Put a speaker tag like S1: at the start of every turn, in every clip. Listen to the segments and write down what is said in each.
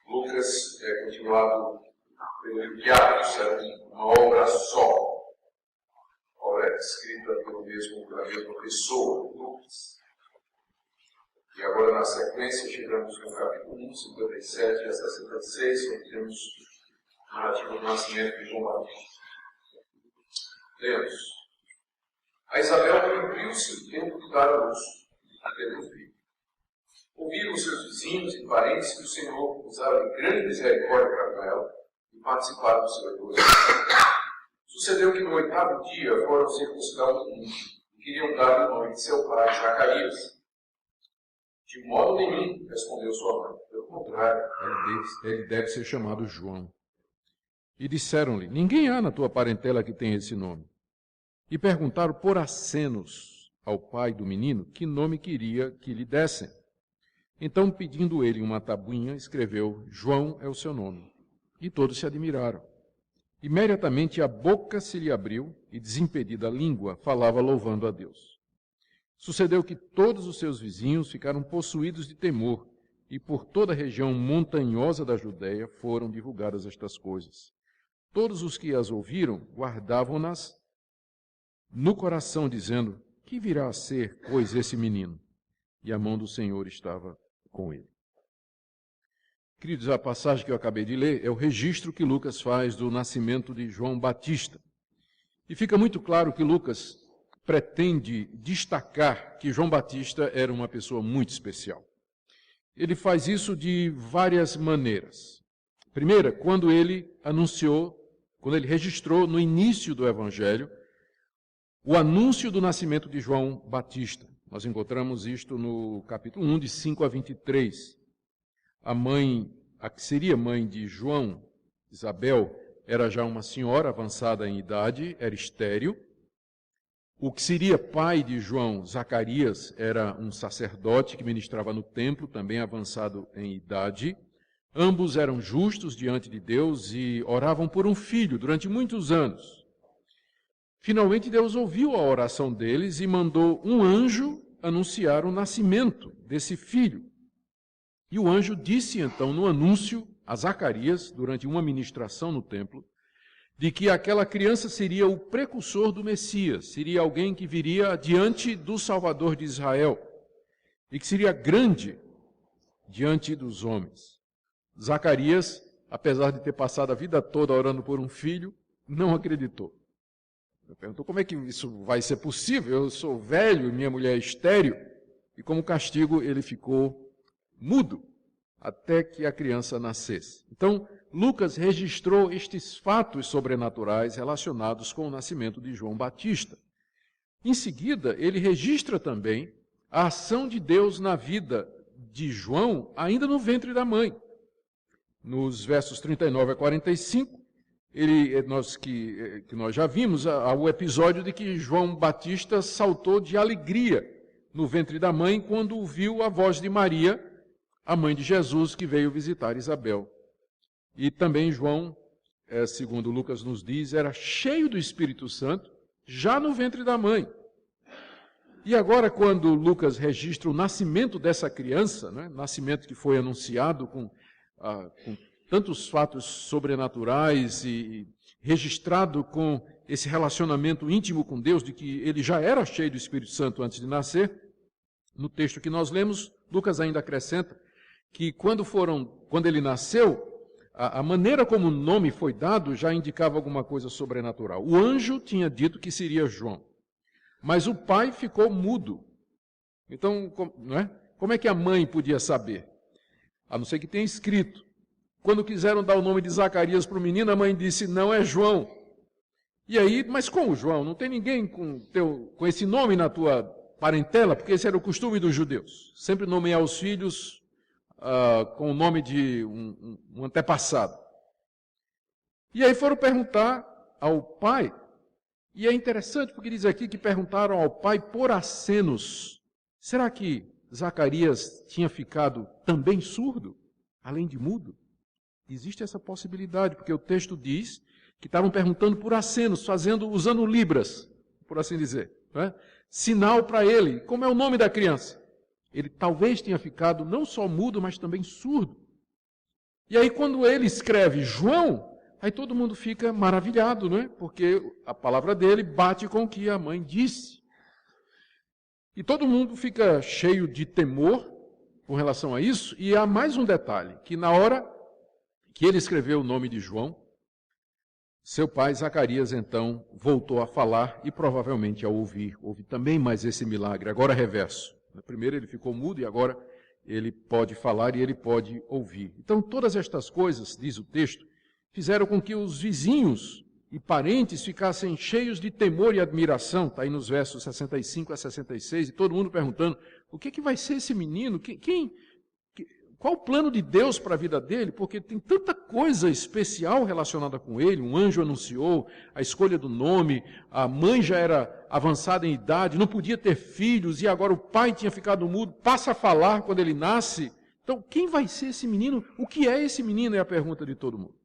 S1: Lucas é continuado pelo livro de Atos, é uma obra só. Obra escrita pela mesma pessoa, Lucas. E agora, na sequência, chegamos no capítulo 1, 57 a 66, onde temos a narrativa do nascimento de João Batista. Lemos. A Isabel cumpriu-se o tempo de dar a luz e teve um filho. Ouviram os seus vizinhos e parentes que o Senhor usava de grande misericórdia para com ela e participaram do seu egoísmo. Sucedeu que no 8º dia foram circuncidar o menino e queriam dar o nome de seu pai, Zacarias. De modo nenhum, respondeu sua mãe. Pelo contrário,
S2: ele deve ser chamado João. E disseram-lhe, ninguém há na tua parentela que tenha esse nome. E perguntaram por acenos ao pai do menino que nome queria que lhe dessem. Então, pedindo ele uma tabuinha, escreveu, João é o seu nome. E todos se admiraram. Imediatamente a boca se lhe abriu e, desimpedida a língua, falava louvando a Deus. Sucedeu que todos os seus vizinhos ficaram possuídos de temor, e por toda a região montanhosa da Judéia foram divulgadas estas coisas. Todos os que as ouviram guardavam-nas no coração, dizendo, que virá a ser, pois, esse menino? E a mão do Senhor estava com ele. Queridos, a passagem que eu acabei de ler é o registro que Lucas faz do nascimento de João Batista. E fica muito claro que Lucas pretende destacar que João Batista era uma pessoa muito especial. Ele faz isso de várias maneiras. Primeira, quando ele registrou no início do Evangelho o anúncio do nascimento de João Batista. Nós encontramos isto no capítulo 1, de 5 a 23. A que seria mãe de João, Isabel, era já uma senhora avançada em idade, era estéril. O que seria pai de João, Zacarias, era um sacerdote que ministrava no templo, também avançado em idade. Ambos eram justos diante de Deus e oravam por um filho durante muitos anos. Finalmente, Deus ouviu a oração deles e mandou um anjo anunciar o nascimento desse filho. E o anjo disse, então, no anúncio a Zacarias, durante uma ministração no templo, de que aquela criança seria o precursor do Messias, seria alguém que viria diante do Salvador de Israel e que seria grande diante dos homens. Zacarias, apesar de ter passado a vida toda orando por um filho, não acreditou. Ele perguntou, como é que isso vai ser possível? Eu sou velho e minha mulher é estéril. E como castigo ele ficou mudo até que a criança nascesse. Então, Lucas registrou estes fatos sobrenaturais relacionados com o nascimento de João Batista. Em seguida, ele registra também a ação de Deus na vida de João, ainda no ventre da mãe. Nos versos 39 a 45, nós já vimos o episódio de que João Batista saltou de alegria no ventre da mãe quando ouviu a voz de Maria, a mãe de Jesus, que veio visitar Isabel. E também João, segundo Lucas nos diz, era cheio do Espírito Santo, já no ventre da mãe. E agora, quando Lucas registra o nascimento dessa criança, né, nascimento que foi anunciado com tantos fatos sobrenaturais e registrado com esse relacionamento íntimo com Deus, de que ele já era cheio do Espírito Santo antes de nascer, no texto que nós lemos, Lucas ainda acrescenta que quando ele nasceu, a maneira como o nome foi dado já indicava alguma coisa sobrenatural. O anjo tinha dito que seria João, mas o pai ficou mudo. Então, como é que a mãe podia saber? A não ser que tenha escrito. Quando quiseram dar o nome de Zacarias para o menino, a mãe disse, não é João. E aí, mas como João? Não tem ninguém com esse nome na tua parentela? Porque esse era o costume dos judeus. Sempre nomear os filhos com o nome de um antepassado. E aí foram perguntar ao pai, e é interessante porque diz aqui que perguntaram ao pai por acenos. Será que Zacarias tinha ficado também surdo, além de mudo? Existe essa possibilidade, porque o texto diz que estavam perguntando por acenos, usando libras, por assim dizer, né? Sinal para ele. Como é o nome da criança? Ele talvez tenha ficado não só mudo, mas também surdo. E aí quando ele escreve João, aí todo mundo fica maravilhado, não é? Porque a palavra dele bate com o que a mãe disse. E todo mundo fica cheio de temor com relação a isso. E há mais um detalhe, que na hora que ele escreveu o nome de João, seu pai Zacarias então voltou a falar e provavelmente a ouvir. Houve também mais esse milagre, agora reverso. Primeiro ele ficou mudo e agora ele pode falar e ele pode ouvir. Então todas estas coisas, diz o texto, fizeram com que os vizinhos e parentes ficassem cheios de temor e admiração. Está aí nos versos 65 a 66, e todo mundo perguntando, o que vai ser esse menino? Qual o plano de Deus para a vida dele? Porque tem tanta coisa especial relacionada com ele. Um anjo anunciou a escolha do nome, a mãe já era avançada em idade, não podia ter filhos, e agora o pai tinha ficado mudo, passa a falar quando ele nasce. Então, quem vai ser esse menino? O que é esse menino? É a pergunta de todo mundo.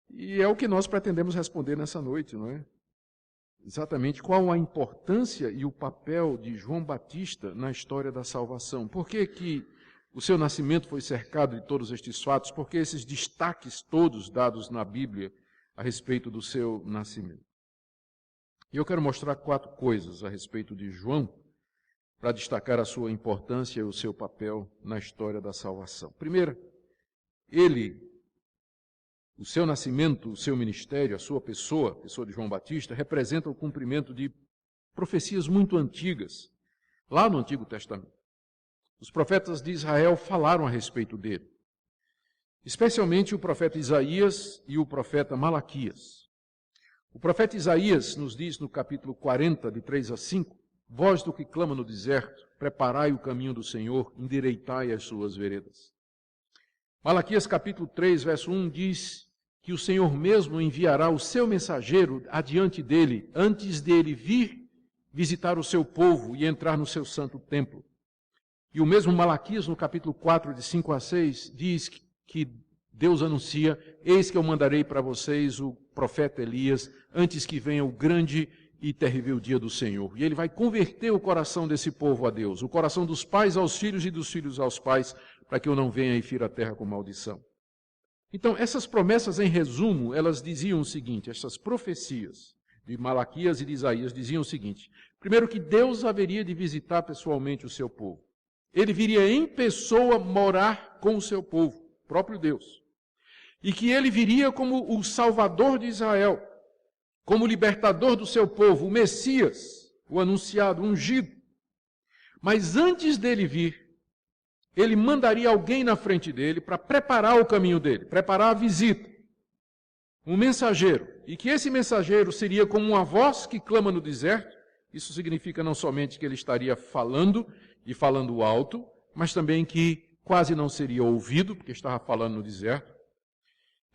S2: E é o que nós pretendemos responder nessa noite, não é? Exatamente qual a importância e o papel de João Batista na história da salvação. Por que o seu nascimento foi cercado de todos estes fatos? Por que esses destaques todos dados na Bíblia a respeito do seu nascimento? E eu quero mostrar 4 coisas a respeito de João, para destacar a sua importância e o seu papel na história da salvação. Primeiro, o seu nascimento, o seu ministério, a sua pessoa, a pessoa de João Batista, representa o cumprimento de profecias muito antigas, lá no Antigo Testamento. Os profetas de Israel falaram a respeito dele, especialmente o profeta Isaías e o profeta Malaquias. O profeta Isaías nos diz no capítulo 40, de 3 a 5, voz do que clama no deserto, preparai o caminho do Senhor, endireitai as suas veredas. Malaquias capítulo 3, verso 1 diz que o Senhor mesmo enviará o seu mensageiro adiante dele, antes dele vir visitar o seu povo e entrar no seu santo templo. E o mesmo Malaquias, no capítulo 4, de 5 a 6, diz que Deus anuncia, eis que eu mandarei para vocês o profeta Elias, antes que venha o grande e terrível dia do Senhor. E ele vai converter o coração desse povo a Deus, o coração dos pais aos filhos e dos filhos aos pais, para que eu não venha e fira a terra com maldição. Então, essas promessas, em resumo, elas diziam o seguinte, essas profecias de Malaquias e de Isaías diziam o seguinte, primeiro que Deus haveria de visitar pessoalmente o seu povo. Ele viria em pessoa morar com o seu povo, próprio Deus. E que ele viria como o Salvador de Israel, como o libertador do seu povo, o Messias, o anunciado, o ungido. Mas antes dele vir, ele mandaria alguém na frente dele para preparar o caminho dele, preparar a visita. Um mensageiro. E que esse mensageiro seria como uma voz que clama no deserto. Isso significa não somente que ele estaria falando e falando alto, mas também que quase não seria ouvido, porque estava falando no deserto.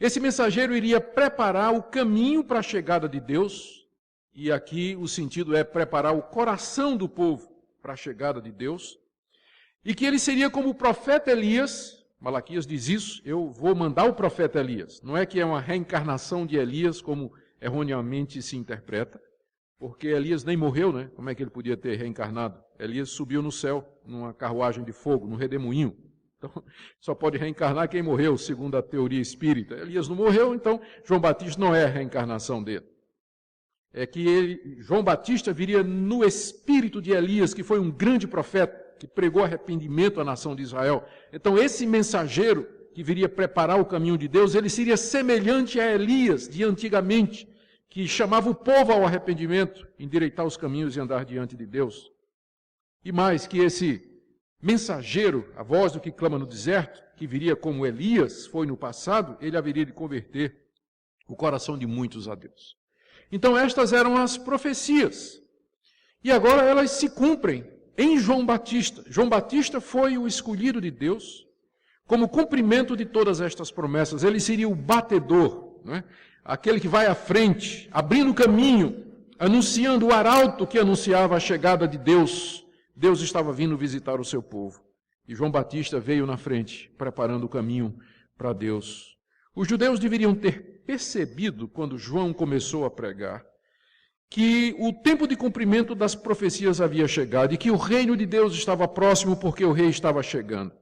S2: Esse mensageiro iria preparar o caminho para a chegada de Deus, e aqui o sentido é preparar o coração do povo para a chegada de Deus, e que ele seria como o profeta Elias. Malaquias diz isso, eu vou mandar o profeta Elias. Não é que é uma reencarnação de Elias, como erroneamente se interpreta, porque Elias nem morreu, né? Como é que ele podia ter reencarnado? Elias subiu no céu, numa carruagem de fogo, num redemoinho. Então, só pode reencarnar quem morreu, segundo a teoria espírita. Elias não morreu, então João Batista não é a reencarnação dele. É que João Batista viria no espírito de Elias, que foi um grande profeta, que pregou arrependimento à nação de Israel. Então esse mensageiro que viria preparar o caminho de Deus, ele seria semelhante a Elias de antigamente, que chamava o povo ao arrependimento, endireitar os caminhos e andar diante de Deus. E mais, que esse mensageiro, a voz do que clama no deserto, que viria como Elias foi no passado, ele haveria de converter o coração de muitos a Deus. Então estas eram as profecias. E agora elas se cumprem em João Batista. João Batista foi o escolhido de Deus como cumprimento de todas estas promessas. Ele seria o batedor, não é? Aquele que vai à frente, abrindo o caminho, anunciando o arauto que anunciava a chegada de Deus. Deus estava vindo visitar o seu povo. E João Batista veio na frente, preparando o caminho para Deus. Os judeus deveriam ter percebido, quando João começou a pregar, que o tempo de cumprimento das profecias havia chegado e que o reino de Deus estava próximo porque o rei estava chegando.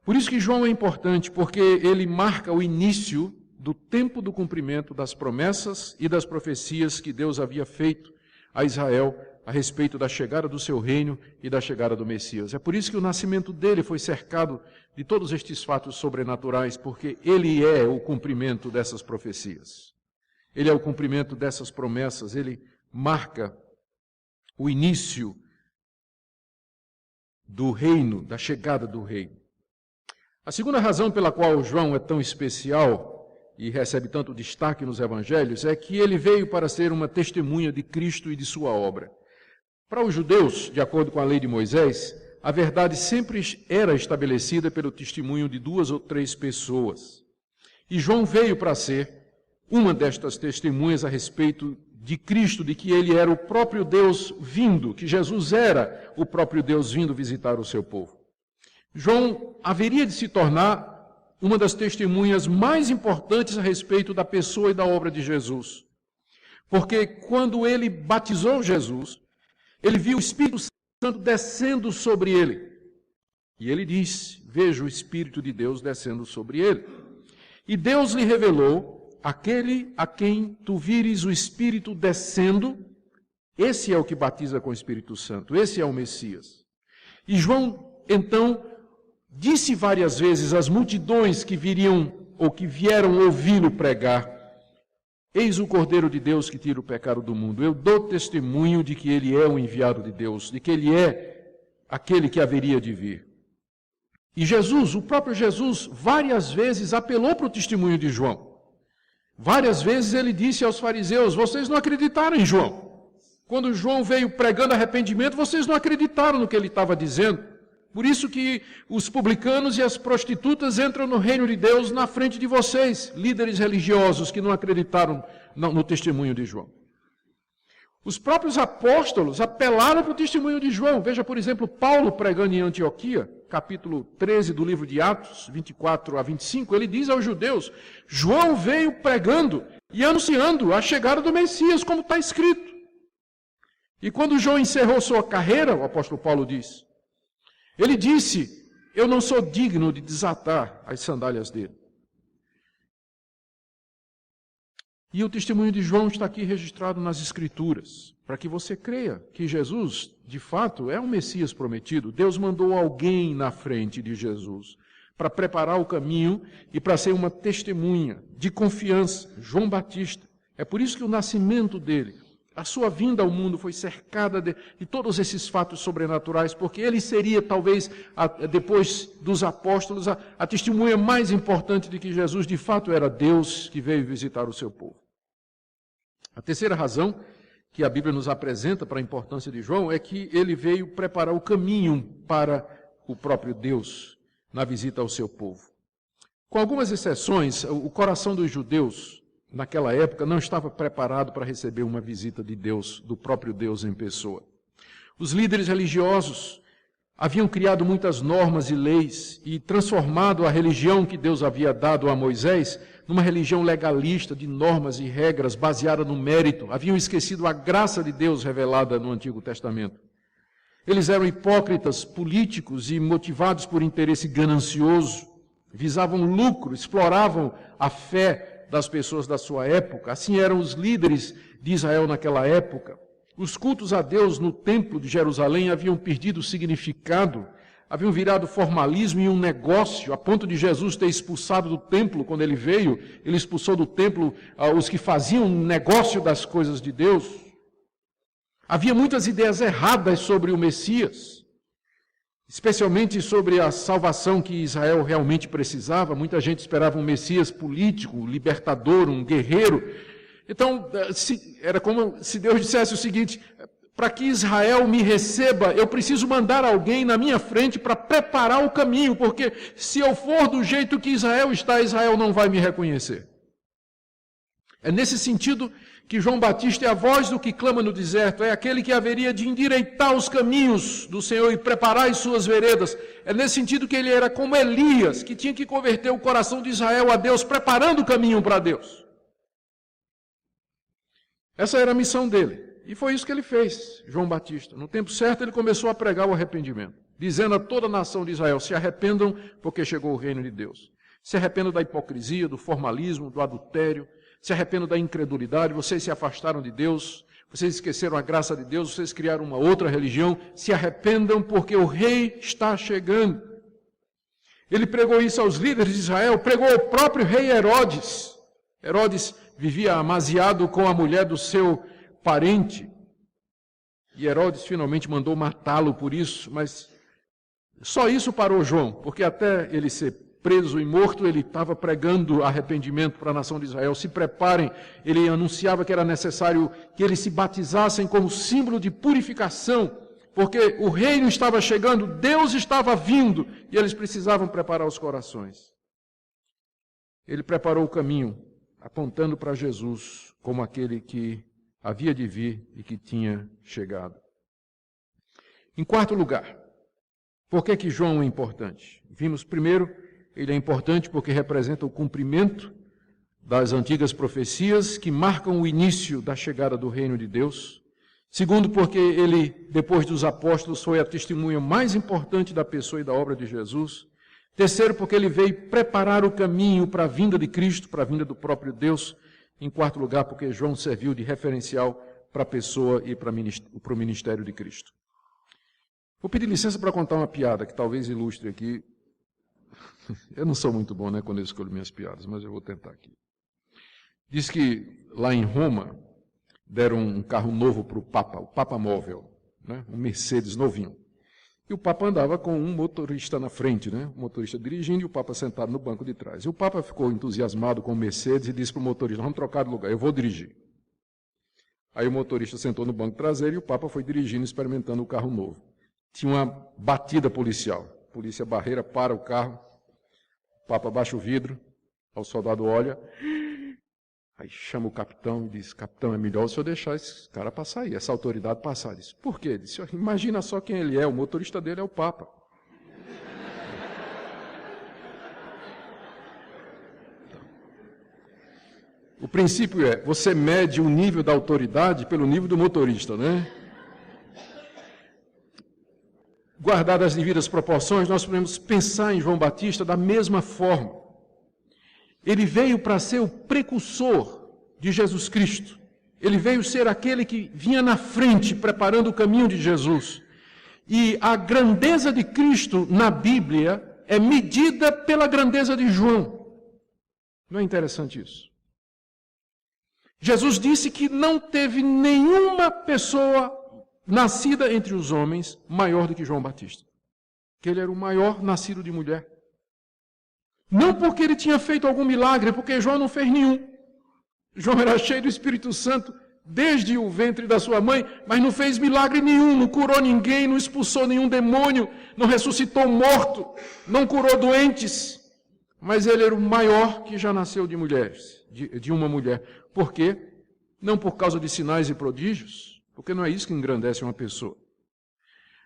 S2: Por isso que João é importante, porque ele marca o início do tempo do cumprimento das promessas e das profecias que Deus havia feito a Israel a respeito da chegada do seu reino e da chegada do Messias. É por isso que o nascimento dele foi cercado de todos estes fatos sobrenaturais, porque ele é o cumprimento dessas profecias. Ele é o cumprimento dessas promessas, ele marca o início do reino, da chegada do reino. A segunda razão pela qual João é tão especial e recebe tanto destaque nos evangelhos é que ele veio para ser uma testemunha de Cristo e de sua obra. Para os judeus, de acordo com a lei de Moisés, a verdade sempre era estabelecida pelo testemunho de 2 ou 3 pessoas. E João veio para ser uma destas testemunhas a respeito de Cristo, de que ele era o próprio Deus vindo, que Jesus era o próprio Deus vindo visitar o seu povo. João haveria de se tornar uma das testemunhas mais importantes a respeito da pessoa e da obra de Jesus. Porque quando ele batizou Jesus, ele viu o Espírito Santo descendo sobre ele. E ele disse: vejo o Espírito de Deus descendo sobre ele. E Deus lhe revelou: aquele a quem tu vires o Espírito descendo, esse é o que batiza com o Espírito Santo, esse é o Messias. E João, então, disse várias vezes às multidões que viriam ou que vieram ouvi-lo pregar: eis o Cordeiro de Deus que tira o pecado do mundo. Eu dou testemunho de que ele é o enviado de Deus, de que ele é aquele que haveria de vir. E Jesus, o próprio Jesus, várias vezes apelou para o testemunho de João. Várias vezes ele disse aos fariseus: vocês não acreditaram em João. Quando João veio pregando arrependimento, vocês não acreditaram no que ele estava dizendo. Por isso que os publicanos e as prostitutas entram no reino de Deus na frente de vocês, líderes religiosos que não acreditaram no testemunho de João. Os próprios apóstolos apelaram para o testemunho de João. Veja, por exemplo, Paulo pregando em Antioquia, capítulo 13 do livro de Atos, 24 a 25, ele diz aos judeus: João veio pregando e anunciando a chegada do Messias, como está escrito. E quando João encerrou sua carreira, o apóstolo Paulo diz, ele disse: eu não sou digno de desatar as sandálias dele. E o testemunho de João está aqui registrado nas Escrituras, para que você creia que Jesus, de fato, é o Messias prometido. Deus mandou alguém na frente de Jesus para preparar o caminho e para ser uma testemunha de confiança, João Batista. É por isso que o nascimento dele, a sua vinda ao mundo foi cercada de todos esses fatos sobrenaturais, porque ele seria, talvez, depois dos apóstolos, a testemunha mais importante de que Jesus, de fato, era Deus que veio visitar o seu povo. A terceira razão que a Bíblia nos apresenta para a importância de João é que ele veio preparar o caminho para o próprio Deus na visita ao seu povo. Com algumas exceções, o coração dos judeus naquela época não estava preparado para receber uma visita de Deus, do próprio Deus em pessoa. Os líderes religiosos haviam criado muitas normas e leis e transformado a religião que Deus havia dado a Moisés numa religião legalista de normas e regras baseada no mérito. Haviam esquecido a graça de Deus revelada no Antigo Testamento. Eles eram hipócritas, políticos e motivados por interesse ganancioso, visavam lucro, exploravam a fé das pessoas da sua época. Assim eram os líderes de Israel naquela época. Os cultos a Deus no templo de Jerusalém haviam perdido o significado, haviam virado formalismo e um negócio, a ponto de Jesus ter expulsado do templo, quando ele veio, ele expulsou do templo os que faziam negócio das coisas de Deus. Havia muitas ideias erradas sobre o Messias, especialmente sobre a salvação que Israel realmente precisava. Muita gente esperava um Messias político, libertador, um guerreiro. Então, era como se Deus dissesse o seguinte: para que Israel me receba, eu preciso mandar alguém na minha frente para preparar o caminho, porque se eu for do jeito que Israel está, Israel não vai me reconhecer. É nesse sentido que João Batista é a voz do que clama no deserto, é aquele que haveria de endireitar os caminhos do Senhor e preparar as suas veredas. É nesse sentido que ele era como Elias, que tinha que converter o coração de Israel a Deus, preparando o caminho para Deus. Essa era a missão dele. E foi isso que ele fez, João Batista. No tempo certo, ele começou a pregar o arrependimento, dizendo a toda a nação de Israel: se arrependam, porque chegou o reino de Deus. Se arrependam da hipocrisia, do formalismo, do adultério, se arrependam da incredulidade. Vocês se afastaram de Deus, vocês esqueceram a graça de Deus, vocês criaram uma outra religião. Se arrependam, porque o rei está chegando. Ele pregou isso aos líderes de Israel, pregou ao próprio rei Herodes. Herodes vivia amaziado com a mulher do seu parente, e Herodes finalmente mandou matá-lo por isso, mas só isso parou João, porque até ele ser preso e morto, ele estava pregando arrependimento para a nação de Israel. Se preparem, ele anunciava que era necessário que eles se batizassem como símbolo de purificação, porque o reino estava chegando, Deus estava vindo, e eles precisavam preparar os corações. Ele preparou o caminho, apontando para Jesus como aquele que havia de vir e que tinha chegado. Em quarto lugar, por que João é importante? Vimos primeiro, ele é importante porque representa o cumprimento das antigas profecias que marcam o início da chegada do reino de Deus. Segundo, porque ele, depois dos apóstolos, foi a testemunha mais importante da pessoa e da obra de Jesus. Terceiro, porque ele veio preparar o caminho para a vinda de Cristo, para a vinda do próprio Deus. Em quarto lugar, porque João serviu de referencial para a pessoa e para o ministério de Cristo. Vou pedir licença para contar uma piada que talvez ilustre aqui. Eu não sou muito bom, né, quando eu escolho minhas piadas, mas eu vou tentar aqui. Diz que lá em Roma deram um carro novo para o Papa móvel, né, um Mercedes novinho. E o Papa andava com um motorista na frente, né? O motorista dirigindo e o Papa sentado no banco de trás. E o Papa ficou entusiasmado com o Mercedes e disse para o motorista: vamos trocar de lugar, eu vou dirigir. Aí o motorista sentou no banco traseiro e o Papa foi dirigindo, experimentando o carro novo. Tinha uma batida policial. A polícia barreira para o carro, o Papa baixa o vidro, o soldado olha, aí chama o capitão e diz: capitão, é melhor o senhor deixar esse cara passar aí, essa autoridade passar. Ele disse: por quê? Ele disse: imagina só quem ele é, o motorista dele é o Papa. O princípio é, você mede o nível da autoridade pelo nível do motorista, né? Guardadas as devidas proporções, nós podemos pensar em João Batista da mesma forma. Ele veio para ser o precursor de Jesus Cristo. Ele veio ser aquele que vinha na frente, preparando o caminho de Jesus. E a grandeza de Cristo na Bíblia é medida pela grandeza de João. Não é interessante isso? Jesus disse que não teve nenhuma pessoa nascida entre os homens maior do que João Batista. Que ele era o maior nascido de mulher. Não porque ele tinha feito algum milagre, porque João não fez nenhum. João era cheio do Espírito Santo desde o ventre da sua mãe, mas não fez milagre nenhum, não curou ninguém, não expulsou nenhum demônio, não ressuscitou morto, não curou doentes. Mas ele era o maior que já nasceu de mulheres, de uma mulher. Por quê? Não por causa de sinais e prodígios, porque não é isso que engrandece uma pessoa.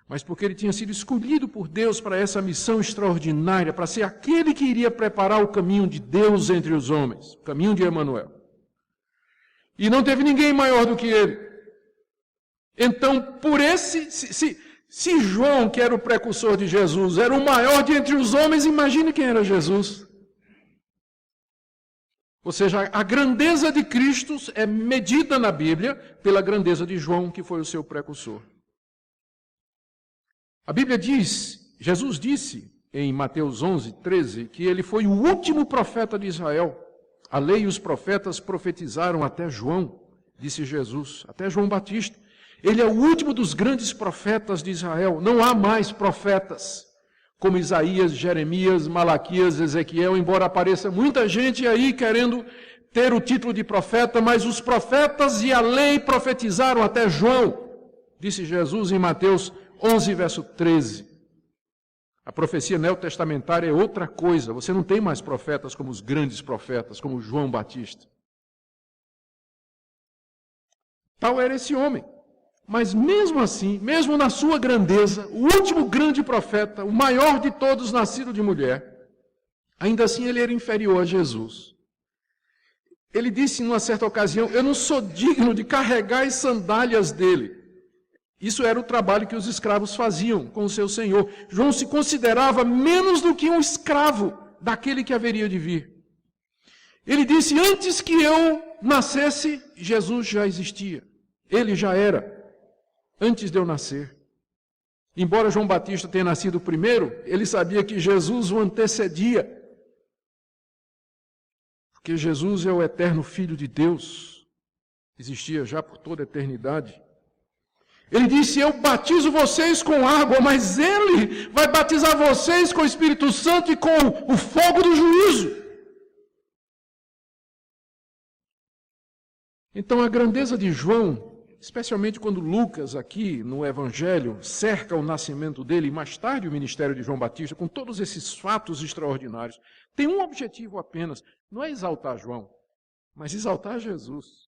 S2: Mas porque ele tinha sido escolhido por Deus para essa missão extraordinária, para ser aquele que iria preparar o caminho de Deus entre os homens, o caminho de Emanuel. E não teve ninguém maior do que ele. Então, por esse, se João, que era o precursor de Jesus, era o maior de entre os homens, imagine quem era Jesus. Ou seja, a grandeza de Cristo é medida na Bíblia pela grandeza de João, que foi o seu precursor. A Bíblia diz, Jesus disse em Mateus 11, 13, que ele foi o último profeta de Israel. A lei e os profetas profetizaram até João, disse Jesus, até João Batista. Ele é o último dos grandes profetas de Israel. Não há mais profetas como Isaías, Jeremias, Malaquias, Ezequiel, embora apareça muita gente aí querendo ter o título de profeta, mas os profetas e a lei profetizaram até João, disse Jesus em Mateus 11, verso 13. A profecia neotestamentária é outra coisa. Você não tem mais profetas como os grandes profetas, como João Batista. Tal era esse homem. Mas mesmo assim, mesmo na sua grandeza, o último grande profeta, o maior de todos nascido de mulher, ainda assim ele era inferior a Jesus. Ele disse numa certa ocasião: eu não sou digno de carregar as sandálias dele. Isso era o trabalho que os escravos faziam com o seu senhor. João se considerava menos do que um escravo daquele que haveria de vir. Ele disse: antes que eu nascesse, Jesus já existia. Ele já era, antes de eu nascer. Embora João Batista tenha nascido primeiro, ele sabia que Jesus o antecedia. Porque Jesus é o eterno Filho de Deus. Existia já por toda a eternidade. Ele disse: eu batizo vocês com água, mas Ele vai batizar vocês com o Espírito Santo e com o fogo do juízo. Então a grandeza de João, especialmente quando Lucas aqui no Evangelho cerca o nascimento dele e mais tarde o ministério de João Batista, com todos esses fatos extraordinários, tem um objetivo apenas: não é exaltar João, mas exaltar Jesus.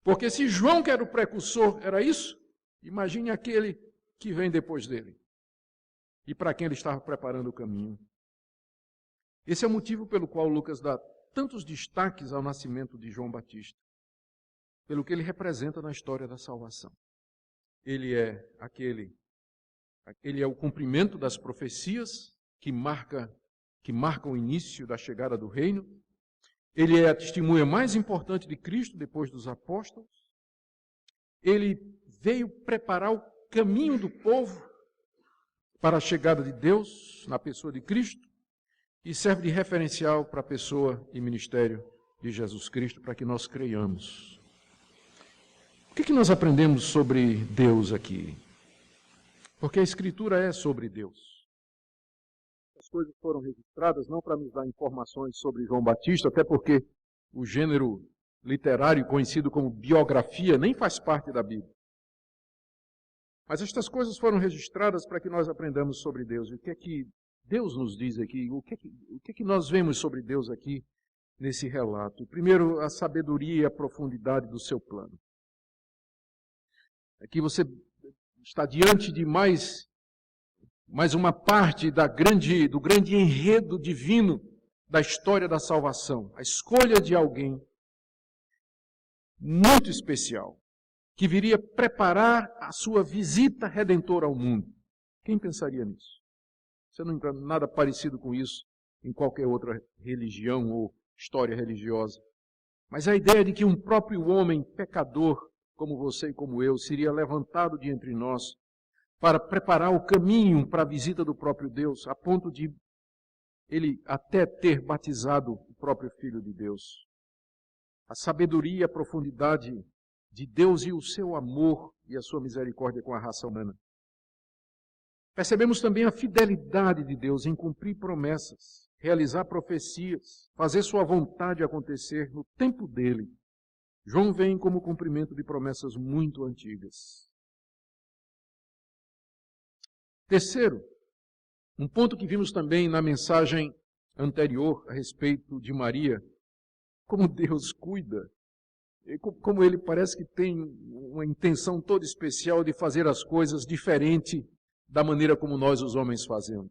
S2: Porque se João, que era o precursor, era isso, imagine aquele que vem depois dele. E para quem ele estava preparando o caminho. Esse é o motivo pelo qual Lucas dá tantos destaques ao nascimento de João Batista. Pelo que ele representa na história da salvação. Ele é o cumprimento das profecias que marcam o início da chegada do reino. Ele é a testemunha mais importante de Cristo depois dos apóstolos. Ele veio preparar o caminho do povo para a chegada de Deus na pessoa de Cristo e serve de referencial para a pessoa e ministério de Jesus Cristo para que nós creiamos. O que nós aprendemos sobre Deus aqui? Porque a Escritura é sobre Deus. As coisas foram registradas não para nos dar informações sobre João Batista, até porque o gênero literário conhecido como biografia nem faz parte da Bíblia. Mas estas coisas foram registradas para que nós aprendamos sobre Deus. E o que é que Deus nos diz aqui? O que é que nós vemos sobre Deus aqui nesse relato? Primeiro, a sabedoria e a profundidade do seu plano. Aqui você está diante de mais uma parte do grande enredo divino da história da salvação. A escolha de alguém muito especial, que viria preparar a sua visita redentora ao mundo. Quem pensaria nisso? Você não encontra nada parecido com isso em qualquer outra religião ou história religiosa. Mas a ideia de que um próprio homem pecador, como você e como eu, seria levantado de entre nós para preparar o caminho para a visita do próprio Deus, a ponto de ele até ter batizado o próprio Filho de Deus. A sabedoria e a profundidade de Deus e o seu amor e a sua misericórdia com a raça humana. Percebemos também a fidelidade de Deus em cumprir promessas, realizar profecias, fazer sua vontade acontecer no tempo dele. João vem como cumprimento de promessas muito antigas. Terceiro, um ponto que vimos também na mensagem anterior a respeito de Maria, como Deus cuida, como Ele parece que tem uma intenção toda especial de fazer as coisas diferente da maneira como nós os homens fazemos.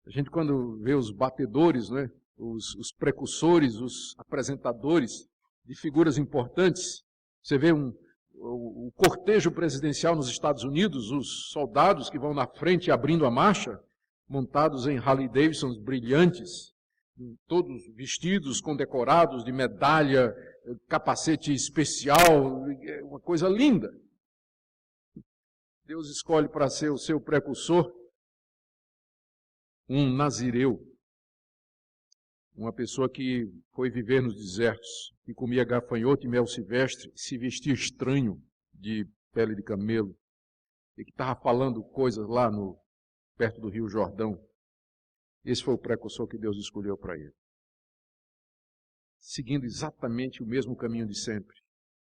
S2: A gente quando vê os batedores, né, os precursores, os apresentadores de figuras importantes, você vê o cortejo presidencial nos Estados Unidos, os soldados que vão na frente abrindo a marcha, montados em Harley Davidsons brilhantes, todos vestidos, condecorados de medalha, capacete especial, uma coisa linda. Deus escolhe para ser o seu precursor um nazireu, uma pessoa que foi viver nos desertos, que comia gafanhoto e mel silvestre, se vestia estranho de pele de camelo, e que estava falando coisas lá perto do Rio Jordão. Esse foi o precursor que Deus escolheu para ele. Seguindo exatamente o mesmo caminho de sempre,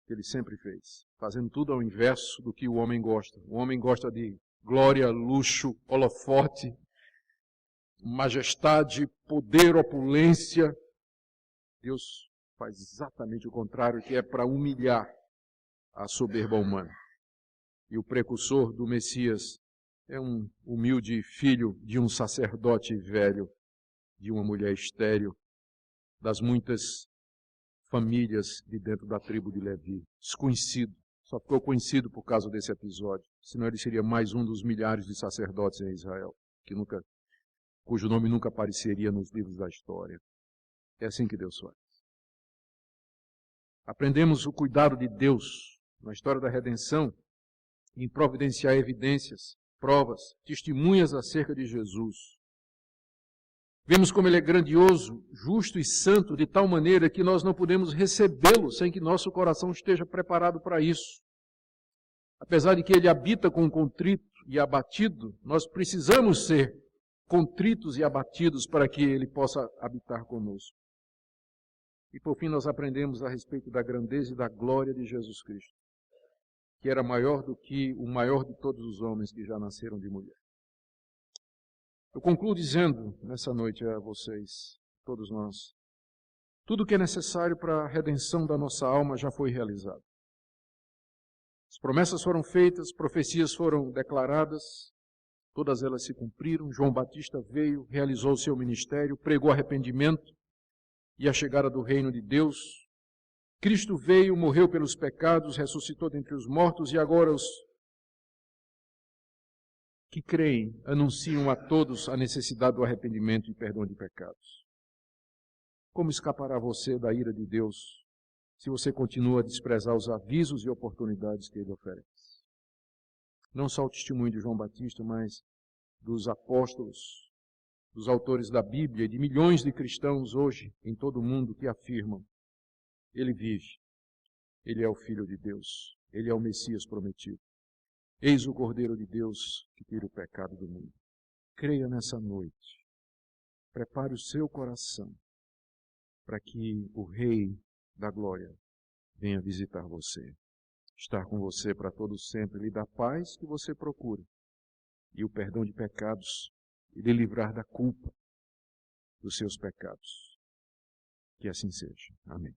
S2: que ele sempre fez. Fazendo tudo ao inverso do que o homem gosta. O homem gosta de glória, luxo, holofote, majestade, poder, opulência. Deus faz exatamente o contrário, que é para humilhar a soberba humana. E o precursor do Messias é um humilde filho de um sacerdote velho, de uma mulher estéril, das muitas famílias de dentro da tribo de Levi. Desconhecido. Só ficou conhecido por causa desse episódio. Senão ele seria mais um dos milhares de sacerdotes em Israel, cujo nome nunca apareceria nos livros da história. É assim que Deus faz. Aprendemos o cuidado de Deus na história da redenção em providenciar evidências, provas, testemunhas acerca de Jesus. Vemos como ele é grandioso, justo e santo, de tal maneira que nós não podemos recebê-lo sem que nosso coração esteja preparado para isso. Apesar de que ele habita com o contrito e abatido, nós precisamos ser contritos e abatidos para que ele possa habitar conosco. E por fim nós aprendemos a respeito da grandeza e da glória de Jesus Cristo, que era maior do que o maior de todos os homens que já nasceram de mulher. Eu concluo dizendo nessa noite a vocês, todos nós, tudo o que é necessário para a redenção da nossa alma já foi realizado. As promessas foram feitas, profecias foram declaradas, todas elas se cumpriram. João Batista veio, realizou o seu ministério, pregou arrependimento e a chegada do reino de Deus. Cristo veio, morreu pelos pecados, ressuscitou dentre os mortos e agora os que creem anunciam a todos a necessidade do arrependimento e perdão de pecados. Como escapará você da ira de Deus se você continua a desprezar os avisos e oportunidades que ele oferece? Não só o testemunho de João Batista, mas dos apóstolos, dos autores da Bíblia e de milhões de cristãos hoje em todo o mundo que afirmam: ele vive, ele é o Filho de Deus, ele é o Messias prometido. Eis o Cordeiro de Deus que tira o pecado do mundo. Creia nessa noite. Prepare o seu coração para que o Rei da Glória venha visitar você. Estar com você para todo sempre, lhe dar paz que você procura e o perdão de pecados e lhe livrar da culpa dos seus pecados. Que assim seja. Amém.